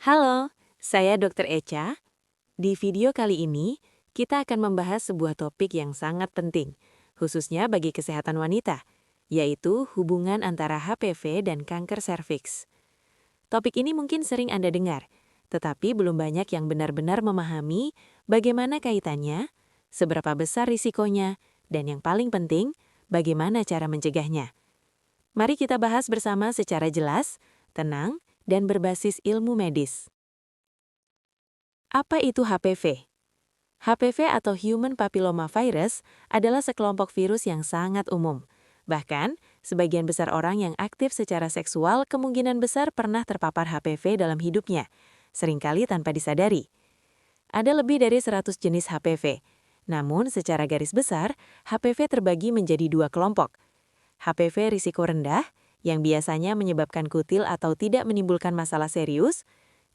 Halo, saya Dr. Echa. Di video kali ini, kita akan membahas sebuah topik yang sangat penting, khususnya bagi kesehatan wanita, yaitu hubungan antara HPV dan kanker serviks. Topik ini mungkin sering Anda dengar, tetapi belum banyak yang benar-benar memahami bagaimana kaitannya, seberapa besar risikonya, dan yang paling penting, bagaimana cara mencegahnya. Mari kita bahas bersama secara jelas, tenang, dan berbasis ilmu medis. Apa itu HPV? HPV atau Human Papilloma Virus adalah sekelompok virus yang sangat umum. Bahkan, sebagian besar orang yang aktif secara seksual kemungkinan besar pernah terpapar HPV dalam hidupnya, seringkali tanpa disadari. Ada lebih dari 100 jenis HPV. Namun, secara garis besar, HPV terbagi menjadi dua kelompok. HPV risiko rendah, yang biasanya menyebabkan kutil atau tidak menimbulkan masalah serius,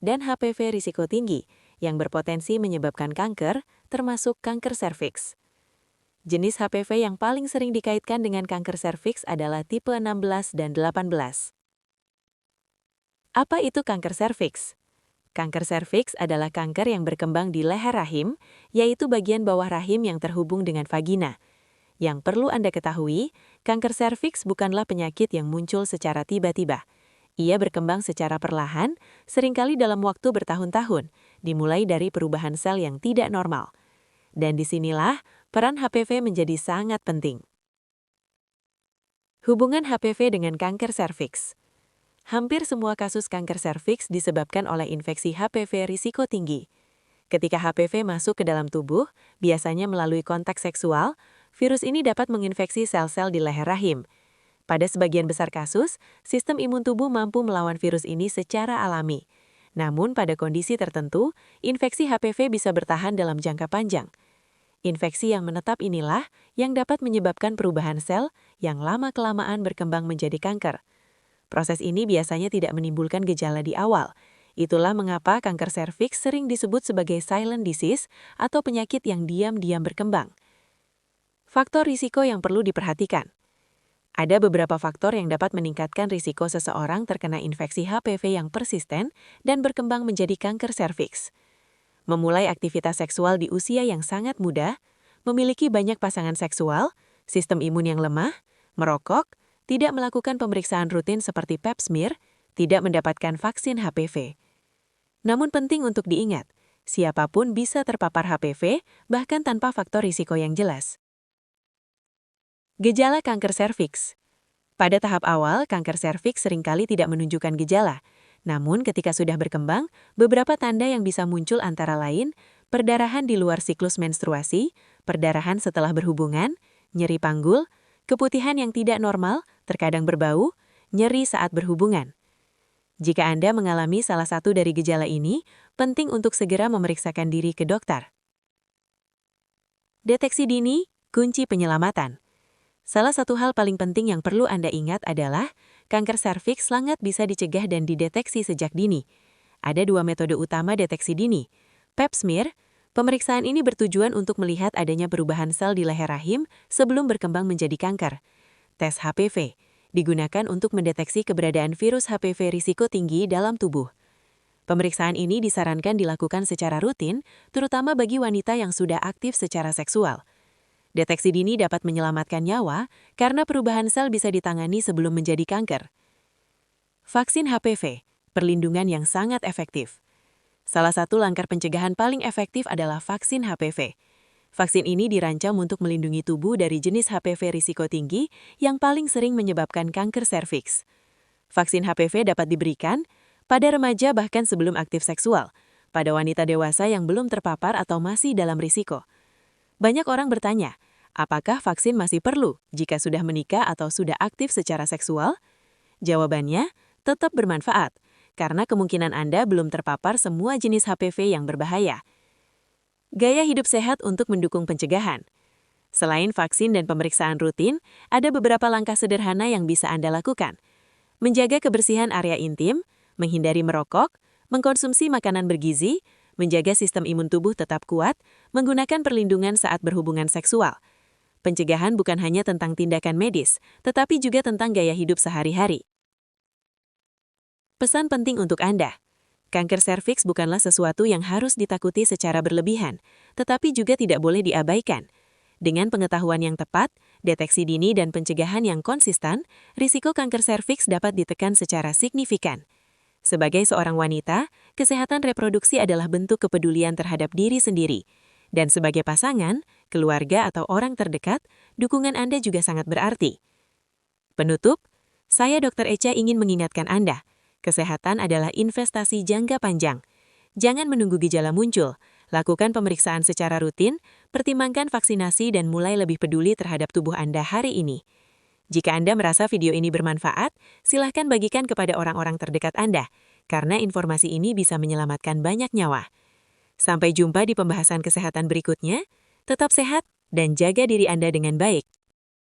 dan HPV risiko tinggi, yang berpotensi menyebabkan kanker, termasuk kanker serviks. Jenis HPV yang paling sering dikaitkan dengan kanker serviks adalah tipe 16 dan 18. Apa itu kanker serviks? Kanker serviks adalah kanker yang berkembang di leher rahim, yaitu bagian bawah rahim yang terhubung dengan vagina. Yang perlu Anda ketahui, kanker serviks bukanlah penyakit yang muncul secara tiba-tiba. Ia berkembang secara perlahan, seringkali dalam waktu bertahun-tahun, dimulai dari perubahan sel yang tidak normal. Dan disinilah peran HPV menjadi sangat penting. Hubungan HPV dengan kanker serviks. Hampir semua kasus kanker serviks disebabkan oleh infeksi HPV risiko tinggi. Ketika HPV masuk ke dalam tubuh, biasanya melalui kontak seksual, virus ini dapat menginfeksi sel-sel di leher rahim. Pada sebagian besar kasus, sistem imun tubuh mampu melawan virus ini secara alami. Namun pada kondisi tertentu, infeksi HPV bisa bertahan dalam jangka panjang. Infeksi yang menetap inilah yang dapat menyebabkan perubahan sel yang lama-kelamaan berkembang menjadi kanker. Proses ini biasanya tidak menimbulkan gejala di awal. Itulah mengapa kanker serviks sering disebut sebagai silent disease atau penyakit yang diam-diam berkembang. Faktor risiko yang perlu diperhatikan. Ada beberapa faktor yang dapat meningkatkan risiko seseorang terkena infeksi HPV yang persisten dan berkembang menjadi kanker serviks. Memulai aktivitas seksual di usia yang sangat muda, memiliki banyak pasangan seksual, sistem imun yang lemah, merokok, tidak melakukan pemeriksaan rutin seperti pap smear, tidak mendapatkan vaksin HPV. Namun penting untuk diingat, siapapun bisa terpapar HPV bahkan tanpa faktor risiko yang jelas. Gejala kanker serviks. Pada tahap awal, kanker serviks seringkali tidak menunjukkan gejala. Namun ketika sudah berkembang, beberapa tanda yang bisa muncul antara lain, perdarahan di luar siklus menstruasi, perdarahan setelah berhubungan, nyeri panggul, keputihan yang tidak normal, terkadang berbau, nyeri saat berhubungan. Jika Anda mengalami salah satu dari gejala ini, penting untuk segera memeriksakan diri ke dokter. Deteksi dini, kunci penyelamatan. Salah satu hal paling penting yang perlu Anda ingat adalah kanker serviks sangat bisa dicegah dan dideteksi sejak dini. Ada dua metode utama deteksi dini. Pap smear, pemeriksaan ini bertujuan untuk melihat adanya perubahan sel di leher rahim sebelum berkembang menjadi kanker. Tes HPV, digunakan untuk mendeteksi keberadaan virus HPV risiko tinggi dalam tubuh. Pemeriksaan ini disarankan dilakukan secara rutin, terutama bagi wanita yang sudah aktif secara seksual. Deteksi dini dapat menyelamatkan nyawa karena perubahan sel bisa ditangani sebelum menjadi kanker. Vaksin HPV, perlindungan yang sangat efektif. Salah satu langkah pencegahan paling efektif adalah vaksin HPV. Vaksin ini dirancang untuk melindungi tubuh dari jenis HPV risiko tinggi yang paling sering menyebabkan kanker serviks. Vaksin HPV dapat diberikan pada remaja bahkan sebelum aktif seksual, pada wanita dewasa yang belum terpapar atau masih dalam risiko. Banyak orang bertanya, apakah vaksin masih perlu jika sudah menikah atau sudah aktif secara seksual? Jawabannya, tetap bermanfaat, karena kemungkinan Anda belum terpapar semua jenis HPV yang berbahaya. Gaya hidup sehat untuk mendukung pencegahan. Selain vaksin dan pemeriksaan rutin, ada beberapa langkah sederhana yang bisa Anda lakukan. Menjaga kebersihan area intim, menghindari merokok, mengkonsumsi makanan bergizi, menjaga sistem imun tubuh tetap kuat, menggunakan perlindungan saat berhubungan seksual. Pencegahan bukan hanya tentang tindakan medis, tetapi juga tentang gaya hidup sehari-hari. Pesan penting untuk Anda. Kanker serviks bukanlah sesuatu yang harus ditakuti secara berlebihan, tetapi juga tidak boleh diabaikan. Dengan pengetahuan yang tepat, deteksi dini dan pencegahan yang konsisten, risiko kanker serviks dapat ditekan secara signifikan. Sebagai seorang wanita, kesehatan reproduksi adalah bentuk kepedulian terhadap diri sendiri. Dan sebagai pasangan, keluarga atau orang terdekat, dukungan Anda juga sangat berarti. Penutup, saya Dr. Echa ingin mengingatkan Anda, kesehatan adalah investasi jangka panjang. Jangan menunggu gejala muncul, lakukan pemeriksaan secara rutin, pertimbangkan vaksinasi dan mulai lebih peduli terhadap tubuh Anda hari ini. Jika Anda merasa video ini bermanfaat, silahkan bagikan kepada orang-orang terdekat Anda, karena informasi ini bisa menyelamatkan banyak nyawa. Sampai jumpa di pembahasan kesehatan berikutnya, tetap sehat dan jaga diri Anda dengan baik.